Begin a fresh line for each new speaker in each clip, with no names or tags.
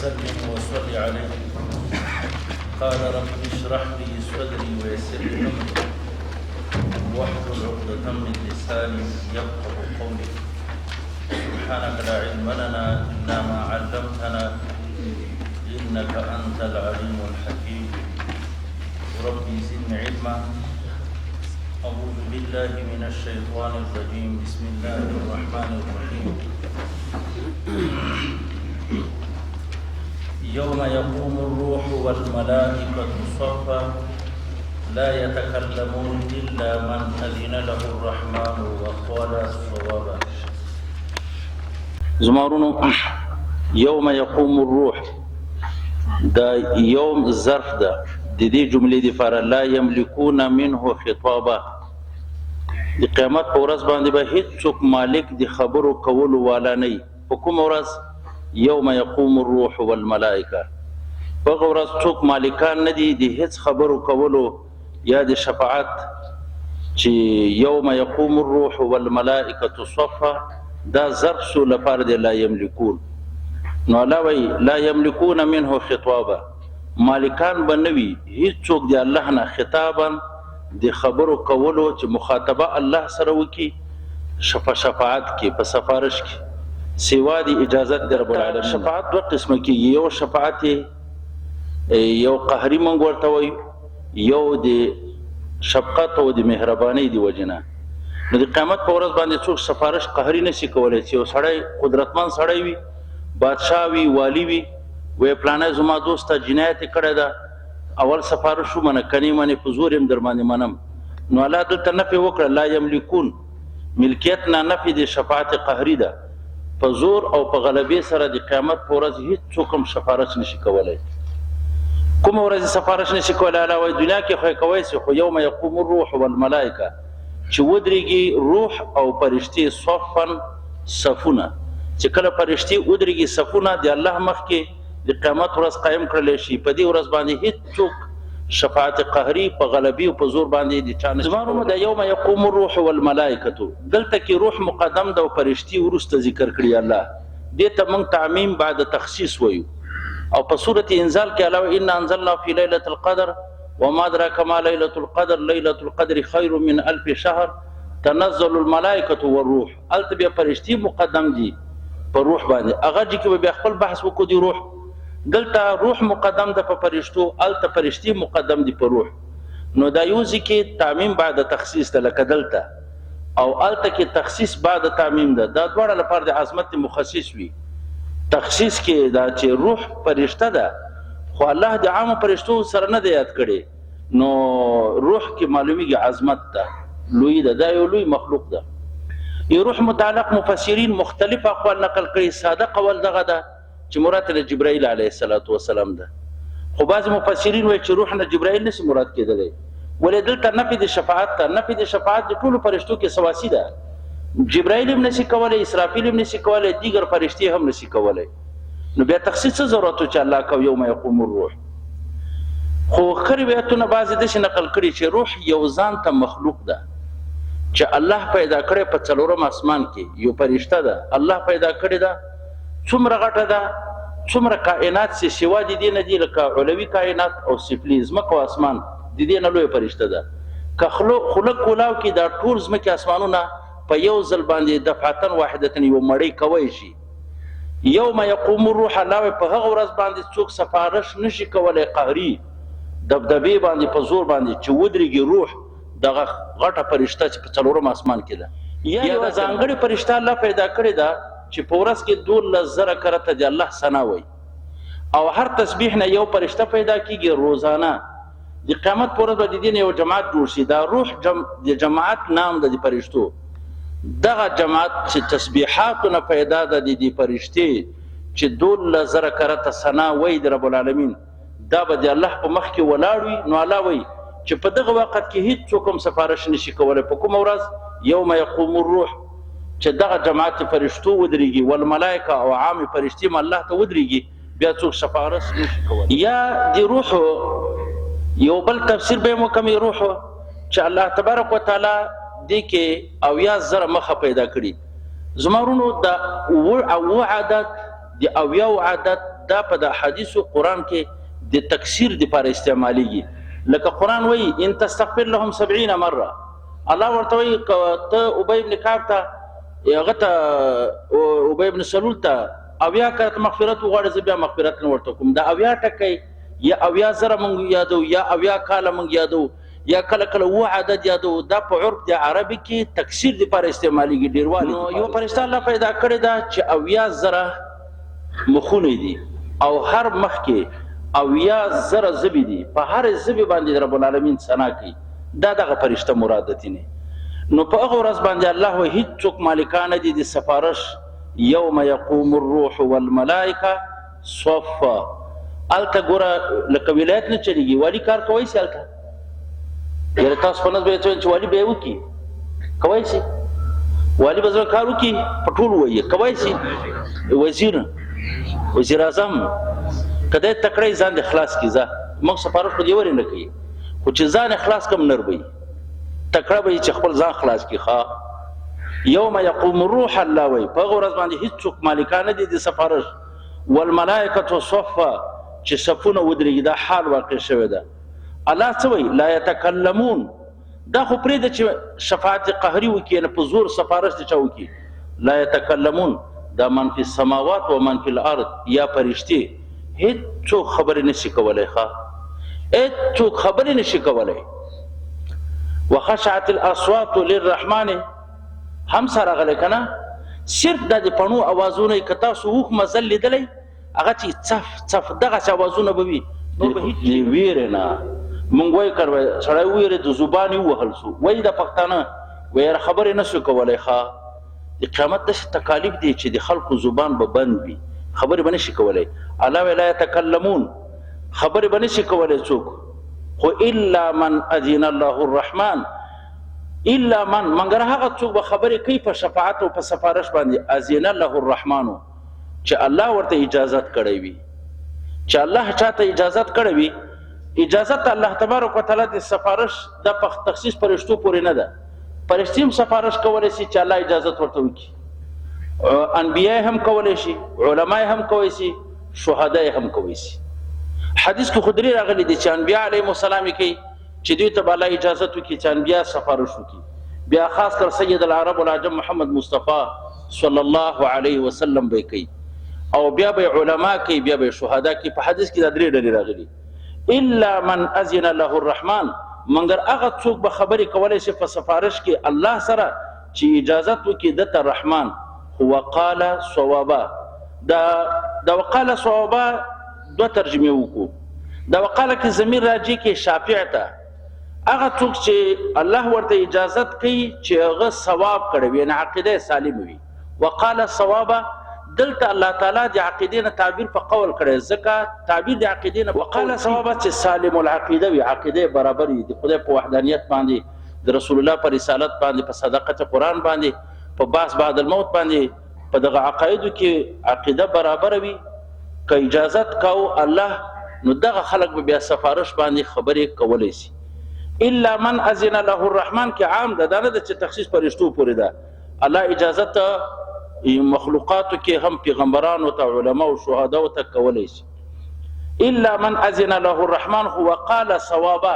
وسلم وصل عليه. قال رب اشرح لي صدري ويسر لي امري واحلل عقدة من لساني يفقه قولي. سبحانك لا علم لنا الا ما علمتنا انك انت العليم الحكيم. ربي زدني علما. أعوذ بالله من الشيطان الرجيم. بسم الله الرحمن الرحيم. يوم يقوم الروح والملائكة صفا لا يتكلمون إلا من أذن له الرحمن وقال صوابا. زمارونو يوم يقوم الروح دا يوم ظرف ده د دې جملې د فار لا یملکون منه خطابا. د قیامت په ورځ باندې به هیڅ څوک مالک د خبرو کولو والا نه وي. په کومه ورځ؟ یوم یقوم الروح والملائکه. په هغه ورځ څوک مالکان نه دي د هیڅ خبرو کولو یا د شفاعت. چې یوم یقوم الروح والملائکه صفا دا ظرف سو لپاره د لا یملکون. نو علاوه لا یملکون منه خطابا، مالکان بنوي هیڅ څوک دی الله نه خطابا د خبرو کولو چې مخاطبه الله سره وکي شفاعت کې په سفارش کې سوا دی اجازت در رب العالمین. شفاعت دوه قسمه کې، یو شفاعت یو قهري مونږ ورته وایو، یو د شفقت او د مهرباني دی وجنه. نو د قیامت په ورځ باندې څوک سفارش قهري نشي کولای. چې یو سړی قدرتمن سړی وي، بادشاه وي، والی وي، وی پلانه زما دوسته جنایت کړی ده، اول سفارش ومنه کني منې په زور هم در باندې منم. نو الله دلته نفي وکړه لا یملکون، ملکیت نه نفي د شفاعت قهري ده. په زور او په غلبې سره د قیامت په ورځ هیڅ څوک هم سفارش نشي کولای. کومه ورځ سفارش نشي کولای؟ الله وایي دنیا کې خو کوي سي، خو یوم یقوم الروح والملائکه چې ودرېږي روح او فرشتي صفا صفونه. چې کله فرشتي ودرېږي صفونه د الله مخ کې د قیامت ورځ قائم کړل شي، په دې ورځ باندې هیڅ څوک شفاعت قهري په غلبي او په زور باندې د چانه. زمانو د یوم یقوم الروح والملائکه دلته کې روح مقدم ده او فرشتي ورسته ذکر کړی الله. دې ته موږ تعمیم بعد تخصیص وایو. او په سوره انزال کې علاوه ان انزلنا فی ليله القدر وما ادراک ما ليله القدر ليله القدر خير من الف شهر تنزل الملائکه والروح. الته بیا فرشتي مقدم دي په روح باندې. هغه چې به خپل بحث وکړو دی روح. دلته روح مقدم ده په فرشتو، الته فرشتي مقدم دي په روح. نو دا یو ځکه تعمیم بعد تخصیص ده لکه دلته، او الته کې تخصیص بعد تعمیم ده. دا دواړه لپاره د عظمت مخصص وي. تخصیص کې دا چې روح فرشته ده، خو الله د عام فرشتو سره نه دی یاد کړي. نو روح کې معلومیږي عظمت ده، لوی ده، دا یو لوی مخلوق ده. یو روح متعلق مفسرین مختلف اقوال نقل کړي. ساده قول دغه ده چې مراد له جبرائیل علیه السلام ده، خو بعض مفسرین وایي چې روح نه جبرائیل نشي مراد کېدلی. ولې دلته نفي د شفاعت ته، نفي د شفاعت د ټولو فرشتو کې سواسي ده. جبرائیل هم نشي کولی، اسرافیل هم نشي کولی، دیگر فرشتي هم نشي کولی. نو بیا تخصیص څه ضرورت و چې الله کو یوم یقوم الروح. خو ښه روایتونه بعضې داسې نقل کړي چې روح یو ځان ته مخلوق ده چې الله پیدا کړی په څلورم اسمان کې. یو فرشته ده الله پیدا کړې ده، څومره غټه ده، څومره کائنات سي سوا د دې نه دي، لکه علوي کائنات او سفلي ځمکه او اسمان د دې نه لویه فرشته ده. که خلق کولاو کې دا ټول ځمکې اسمانونه په یو ځل باندې دفعتن واحدتن یو مړی کوی شي. یوم یقوم الروح الله په هغه ورځ باندې څوک سفارش نشي کولی قهري دبدبې باندې په زور باندې چې ودرېږي روح دغه غټه فرشته چې په څلورم اسمان کې ده. یا یوه ځانګړې فرشته الله پیدا کړې ده چې په ورځ کې 12,000 کرته د الله ثنا وایي. او هر تسبیح نه یو فرشته پیدا کیږي روزانه. د قیامت په ورځ به د دې یو جماعت جوړ شي. دا روح د جماعت نام ده د فرشتو. دغه جماعت چې تسبیحاتو نه پیدا ده د دې فرشتې چې 12,000 کرته ثنا وایي د رب العالمین، دا به د الله په مخ کې ولاړ وي. نو الله وایي چې په دغه وخت کې هیڅ څوک هم سفارش نشي کولی. په کومه ورځ؟ یوم یقوم الروح، چې دغه جماعت فرشتو ودرېږي، والملائکه او عام فرشتي هم الله ته ودرېږي، بیا څوک سفارش نشي کولی. یا د روح یو بل تفسیر به مو کوم روح چې الله تبارک وتعالی دې کې 80,000 مخه پیدا کړي. زمارونو د او عادت د اویاو عادت دا په د حدیث او قران کې د تکثیر لپاره استعماليږي. لکه قران وایي ان تستغفر لهم 70 مره، الله ورته وایي ته ابي بن کعب ته هغه ته ابي بن سلول ته اویا کړه مغفرت وغواړي، زه بیا مغفرت نه ورته کوم. دا اویا ټکی یا اویا زره مونږ یادو یا اویا کاله مونږ یادو یا کله کله و عدد یادو. دا په عرف د عربي کې تکثیر لپاره استعماليږي ډیروالی. یو فرشته الله پیدا کړی دا چې اویا زره مخونه دي او هر مخ کې اویا زره زبی دي، په هر زبی باندې رب العالمین ثنا کوي. دا دغه فرشته مراد دي نه. نو په هغه ورځ باندې الله و هیڅ څوک مالکان دي د سفارش. یوم یقوم الروح والملائکه صفا. الته ګوره لکه ولایت نه چلیږي، والی کار کوي سي الته یره تاسو په نسبت چې والی به وکي کوي سي، والی به کار وکي پټول وایي کوي سي. وزیر اعظم کله تکړه ځان د اخلاص کیزه موږ سفارش په دی ور نه کوي، خو چې ځان اخلاص کم نر وي تکړه به چې خپل ځان خلاص کی. ښا یوم یقوم الروح الله وی په ورځ باندې هیڅ څوک مالکان دي د سفارش. والملائکه صفا چې صفونه ودرېږي. دا حال واقع شوی ده. الله څه وی لا يتکلمون. دا خو پرې د چې شفاعت قهري وکي نه په زور سفارش دي چا وکي. لا يتکلمون دا من فی السماوات و من فی الارض یا فرشتي هیڅ څوک خبرې نشي کولای. ښا هیڅ څوک خبرې نشي کولای. وخشعت الاصوات للرحمن هم سره غل کنه صرف د پڼو اوازونه کتا سوخ مزل لیدلې هغه چې صف صف دغه اوازونه به وي نو به هیڅ ویره نه. مونږ وای کړو سړی ویره د زبانی وهل سو وای د پښتانه ویره خبرې نشو کولای. ښا د قیامت د تکالیف دي چې د خلکو زبان به بند وي، خبرې به نشي کولای. الله ولا يتکلمون خبرې به نشي کولای څوک، خو الا من اذن الله الرحمن الا من مگر هغه څوک به خبرې کوي په شفاعت او په سفارش باندې اذن الله الرحمن چې الله ورته اجازت کړی وي. چې الله چاته اجازت کړی وي، اجازت الله تبارک وتعالى د سفارش د تخصیص فرشتو پورې نه ده. فرشتي هم سفارش کولای شي چې الله اجازت ورته وکړي، انبیاء هم کولای شي، علما هم کوي شي، شهدا هم کوي شي. حدیث کې خدري راغلي دي چې انبیاء علیهم السلام کوي چې دوی ته الله اجازت وکړي چې انبیاء سفارش وکړي. بیا خاص کر سید العرب والعجم محمد مصطفی صلی الله علیه وسلم به کوي، او بیا به علما کوي، بیا به شهدا کوي. په حدیث کې د درې ډلې راغلي الا من اذن له الرحمن مگر هغه څوک به خبرې کولای شي په سفارش کې الله سره چې اجازت وکړي دته رحمان. هو قال صوابا. دا وقال صوابا دو ترجمه وکړو. دا وقاله کې ضمیر راځي کې شافع ته هغه څوک چې الله ورته اجازت کوي چې هغه ثواب کړي وي، نه عقیده سالم وي. وقال صوابا دلته الله تعالی د عقیدې نه تعبیر په قول کړي، ځکه تعبیر د عقیدې نه وقال صوابا چې سالم العقیده وي، عقیده برابر وي د خدای په وحدانیت باندې، د رسول الله په رسالت باندې، په صداقت قرآن باندې، په باس بعد الموت باندې، په دغه عقایدو کې عقیده برابر وي. که اجازت کاو الله نو دغه خلق به بیا سفارش باندې خبرې کولای شي. الا من اذن له الرحمن کې عام ده، دا نه چې تخصیص فرشتو پورې ده. الله اجازت مخلوقاتو کې هم پیغمبرانو ته، علما او شهدا او ته کولای شي. الا من اذن له الرحمن هو قال صوابا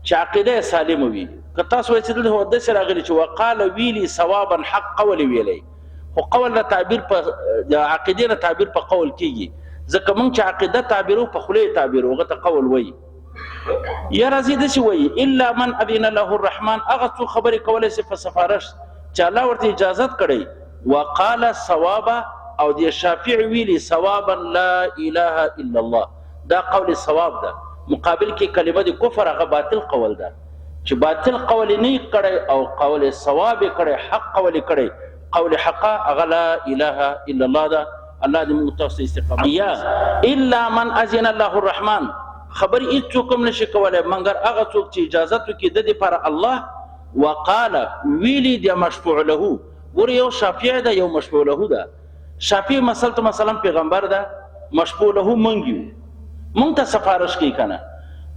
چې عقیده سالم وي. که تاسو وایئ چې دلته د سره غلي چې وقال ویلی صوابا حق قول ویلی، خو قول نه تعبیر په عقیده نه تعبیر په قول کیږي، ځکه موږ چې عقیده تعبیرو په خله تعبیرو هغه ته قول وایي. یا راځي د شي وایي الا من اذن له الرحمن هغه څو خبرې کولای شي په سفارش چې الله ورته اجازت کړی. وقال صوابا او د شافعي ویلي صوابا لا اله الا الله، دا قول صواب ده. مقابل کې کلمه د کفر هغه باطل قول ده چې باطل قول نه کړي او قول صواب کړي، حق قول کړي. قول حق هغه لا اله الا الله ده. الله دې موږ تاسو استقامت. یا الا من اذن الله الرحمن خبر هیڅ کوم نشي کولای مگر هغه څوک چې اجازه وکړي د دې پر الله. وقال ویلی د مشفوع له، ور یو شافعي ده یو مشفوع له ده. شافعي مثلا پیغمبر ده، مشفوع له مونږ ته سفارش کوي کنه،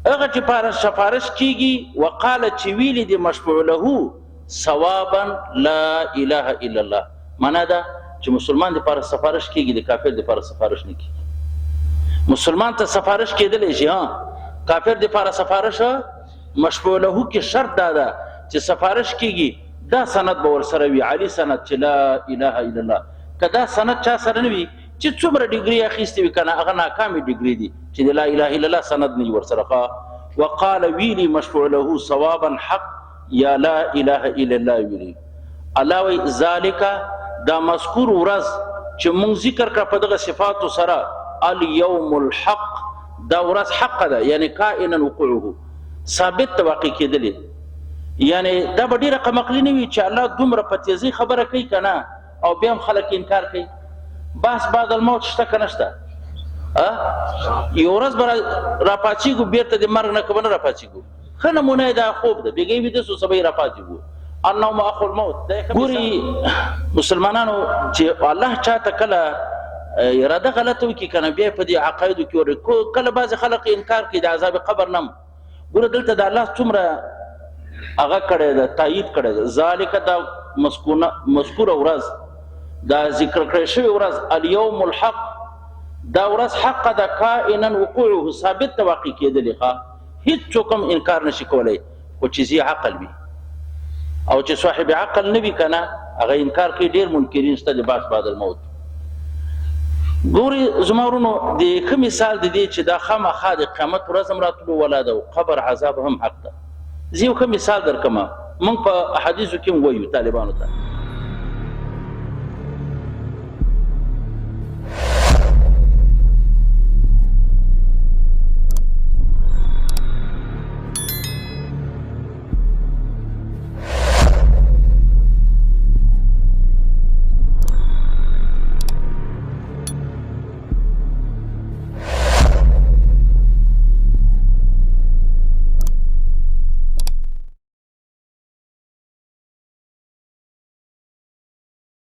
هغه چې پر سفارش کیږي. وقال چې ویلی د مشفوع له ثوابا لا اله الا الله، معنا ده چې مسلمان د پر سفارش کیږي، د کافر د پر سفارش نه کیږي. مسلمان ته سفارش کېدلی شي. کافر دپاره سفارش مشفوع له کې شرط دا ده چې سفارش کېږي دا سند به ورسره وي، عالي سند چې لا اله الا الله. که دا سند چا سره نه وي چې څومره ډیګري اخیستې وي که نه هغه ناکامې ډیګري دي چې د لا اله الا الله سند نه وي ورسره. وقال ویلي مشفوع له صوابا حق یا لا اله الا الله ویلي. الله وی ذالک دا مذکور ورځ چې مونږ ذکر کړه په دغه صفاتو سره الیوم الحق، دا ورځ حق ده، یعنی کائنا وقوعه ثابت واقع کېدلی. یعنی دا به ډېره قمقلي نه وي چې الله دومره په تیزۍ خبره کوي که نه او بیا هم خلک انکار کوي. بحث بعد الموت شته که نه شته؟ یو ورځ به راپاڅېږو بېرته د مرګ نه که به نه راپاڅېږو. ښه نمونه یې دا خوب ده، بېګۍ ویده سو سبا یې راپاڅېږو. النوم اخو الموت. ګوري مسلمانانو چې الله چاته کله اراده غلطه وکړي که نه بیا په دې عقایدو کې وري کله بعضې خلک انکار کوي د عذاب قبر نه. ګوره دلته د الله څومره هغه کړی ده، تایید کړی ده. ذالک دا مذکوره ورځ، دا ذکر کړی شوې ورځ الیوم الحق، دا ورځ حق ده کائنا وقوعه ثابت ته واقع کېدلې. هېڅوک هم انکار نشي کولی خو چې ذي عقل وي او چې صاحب عقل نه وي که نه هغه انکار کوي. ډېر منکرین شته د بعث بعد الموت. ګورې زما ورونو د ښه مثال د دې چې دا خامخا د قیامت ورځ هم راتلو ولا ده او قبر عذاب هم حق ده. زه یو ښه مثال درکړم. موږ په احادیثو کې هم وایو طالبانو ته